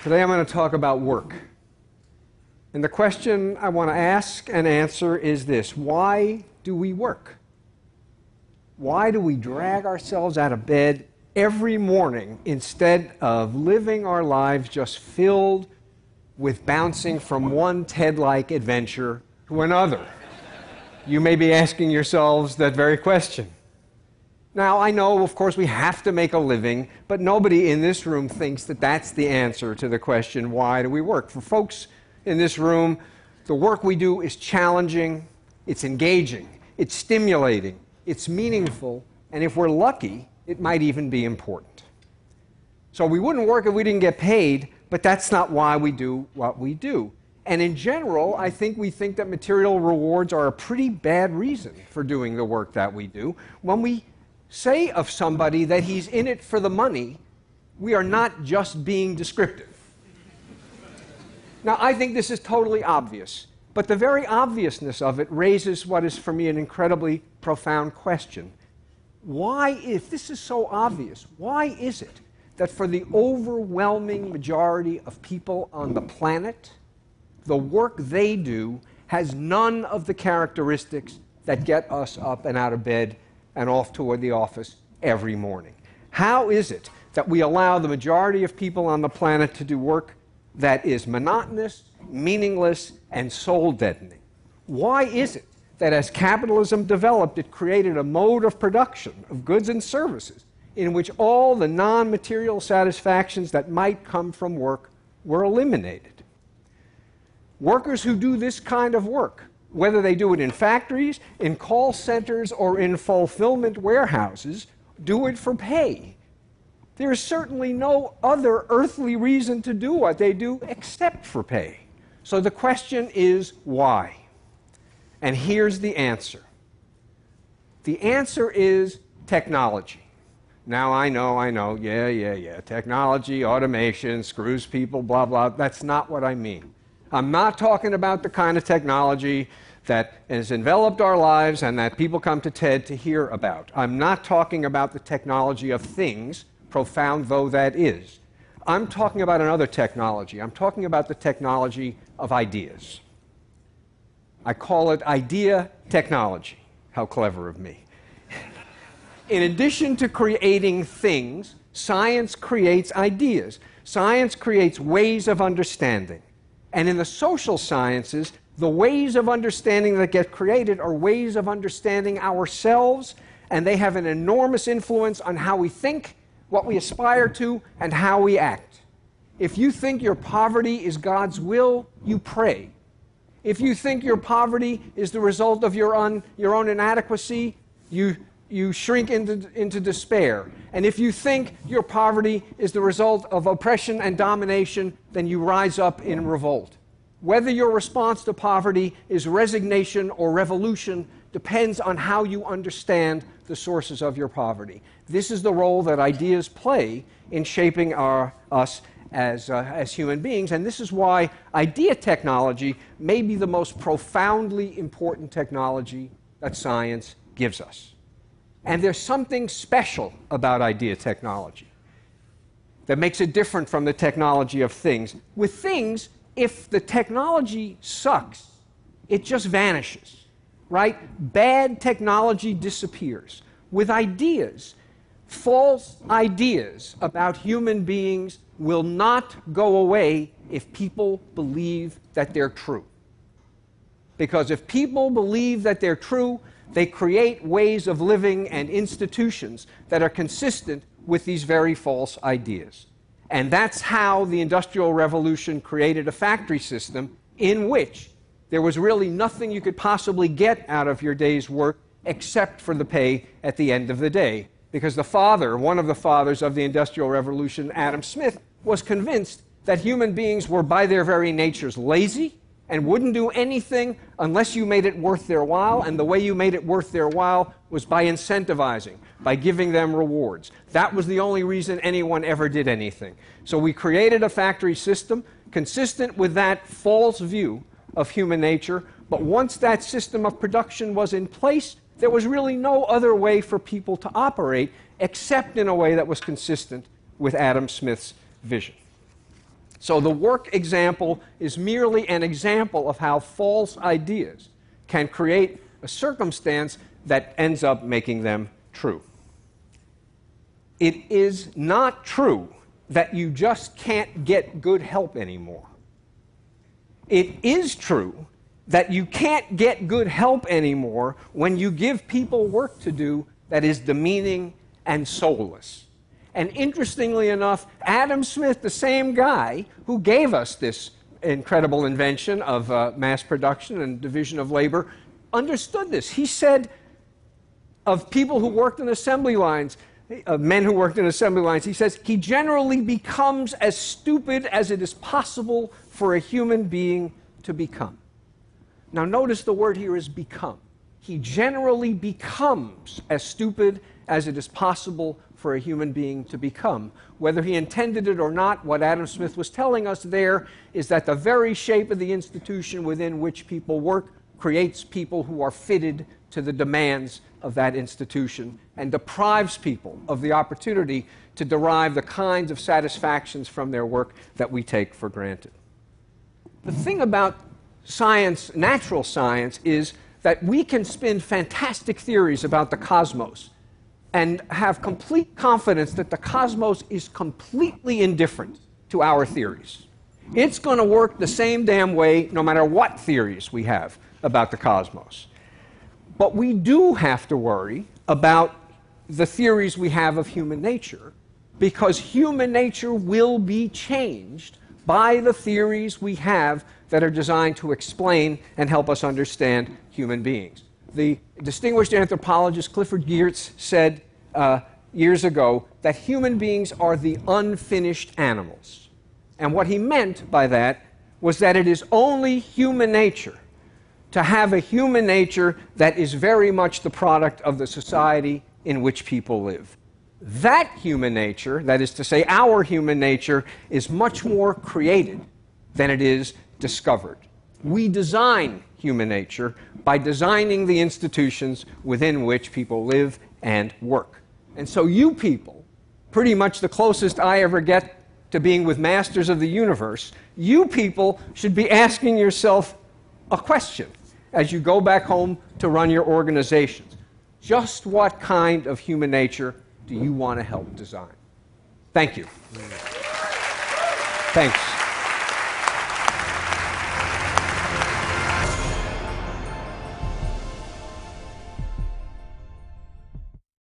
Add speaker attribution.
Speaker 1: Today I'm going to talk about work. And the question I want to ask and answer is this: why do we work? Why do we drag ourselves out of bed every morning instead of living our lives just filled with bouncing from one TED-like adventure to another? You may be asking yourselves that very question. Now, I know, of course, we have to make a living, but nobody in this room thinks that that's the answer to the question, why do we work? For folks in this room, the work we do is challenging, it's engaging, it's stimulating, it's meaningful, and if we're lucky, it might even be important. So we wouldn't work if we didn't get paid, but that's not why we do what we do. And in general, I think we think that material rewards are a pretty bad reason for doing the work that we do. When we say of somebody that he's in it for the money, we are not just being descriptive. Now, I think this is totally obvious, but the very obviousness of it raises what is for me an incredibly profound question. Why, if this is so obvious, why is it that for the overwhelming majority of people on the planet, the work they do has none of the characteristics that get us up and out of bed and off toward the office every morning? How is it that we allow the majority of people on the planet to do work that is monotonous, meaningless, and soul-deadening? Why is it that as capitalism developed, it created a mode of production of goods and services in which all the non-material satisfactions that might come from work were eliminated? Workers who do this kind of work, whether they do it in factories, in call centers, or in fulfillment warehouses, do it for pay. There is certainly no other earthly reason to do what they do except for pay. So the question is, why? And here's the answer. The answer is technology. Now, I know, yeah, technology, automation, screws people, blah, blah. That's not what I mean. I'm not talking about the kind of technology that has enveloped our lives and that people come to TED to hear about. I'm not talking about the technology of things, profound though that is. I'm talking about another technology. I'm talking about the technology of ideas. I call it idea technology. How clever of me. In addition to creating things, science creates ideas. Science creates ways of understanding. And in the social sciences, the ways of understanding that get created are ways of understanding ourselves, and they have an enormous influence on how we think, what we aspire to, and how we act. If you think your poverty is God's will, you pray. If you think your poverty is the result of your own inadequacy, you shrink into despair. And if you think your poverty is the result of oppression and domination, then you rise up in revolt. Whether your response to poverty is resignation or revolution depends on how you understand the sources of your poverty. This is the role that ideas play in shaping us as human beings, and this is why idea technology may be the most profoundly important technology that science gives us. And there's something special about idea technology that makes it different from the technology of things. With things, if the technology sucks, it just vanishes, right? Bad technology disappears. With ideas, false ideas about human beings will not go away if people believe that they're true. Because if people believe that they're true, they create ways of living and institutions that are consistent with these very false ideas. And that's how the Industrial Revolution created a factory system in which there was really nothing you could possibly get out of your day's work except for the pay at the end of the day. Because one of the fathers of the Industrial Revolution, Adam Smith, was convinced that human beings were by their very natures lazy and wouldn't do anything unless you made it worth their while, and the way you made it worth their while was by incentivizing, by giving them rewards. That was the only reason anyone ever did anything. So we created a factory system consistent with that false view of human nature, but once that system of production was in place, there was really no other way for people to operate except in a way that was consistent with Adam Smith's vision. So the work example is merely an example of how false ideas can create a circumstance that ends up making them true. It is not true that you just can't get good help anymore. It is true that you can't get good help anymore when you give people work to do that is demeaning and soulless. And interestingly enough, Adam Smith, the same guy who gave us this incredible invention of mass production and division of labor, understood this. He said of people who worked in assembly lines, men who worked in assembly lines, he says, he generally becomes as stupid as it is possible for a human being to become. Now notice the word here is become. He generally becomes as stupid as it is possible for a human being to become. Whether he intended it or not, what Adam Smith was telling us there is that the very shape of the institution within which people work creates people who are fitted to the demands of that institution and deprives people of the opportunity to derive the kinds of satisfactions from their work that we take for granted. The thing about science, natural science, is that we can spin fantastic theories about the cosmos and have complete confidence that the cosmos is completely indifferent to our theories. It's going to work the same damn way no matter what theories we have about the cosmos. But we do have to worry about the theories we have of human nature, because human nature will be changed by the theories we have that are designed to explain and help us understand human beings. The distinguished anthropologist Clifford Geertz said years ago that human beings are the unfinished animals. And what he meant by that was that it is only human nature to have a human nature that is very much the product of the society in which people live. That human nature, that is to say our human nature, is much more created than it is discovered. We design human nature by designing the institutions within which people live and work. And so you people, pretty much the closest I ever get to being with masters of the universe, you people should be asking yourself a question as you go back home to run your organizations. Just what kind of human nature do you want to help design? Thank you. Thanks.